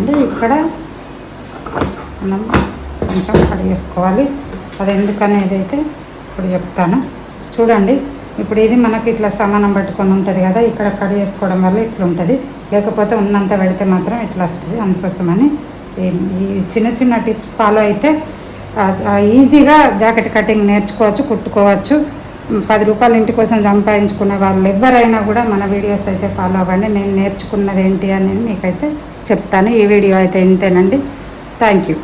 చేసుకోవాలండి. ఇక్కడ మనం కొంచెం కడిగేసుకోవాలి. అది ఎందుకనేది అయితే ఇప్పుడు చెప్తాను చూడండి. ఇప్పుడు ఇది మనకి ఇట్లా సమానం పట్టుకొని ఉంటుంది కదా, ఇక్కడ కడిగేసుకోవడం వల్ల ఇట్లా ఉంటుంది. లేకపోతే ఉన్నంత పెడితే మాత్రం ఇట్లా వస్తుంది. అందుకోసమని ఈ చిన్న చిన్న టిప్స్ ఫాలో అయితే ఈజీగా జాకెట్ కటింగ్ నేర్చుకోవచ్చు, కుట్టుకోవచ్చు. 10 రూపాయలు ఇంటి కోసం సంపాదించుకునే వాళ్ళు ఎవరైనా కూడా మన వీడియోస్ అయితే ఫాలో అవ్వండి. నేను నేర్చుకున్నది ఏంటి అని మీకైతే చెప్తాను. ఈ వీడియో అయితే ఇంతేనండి. Thank you.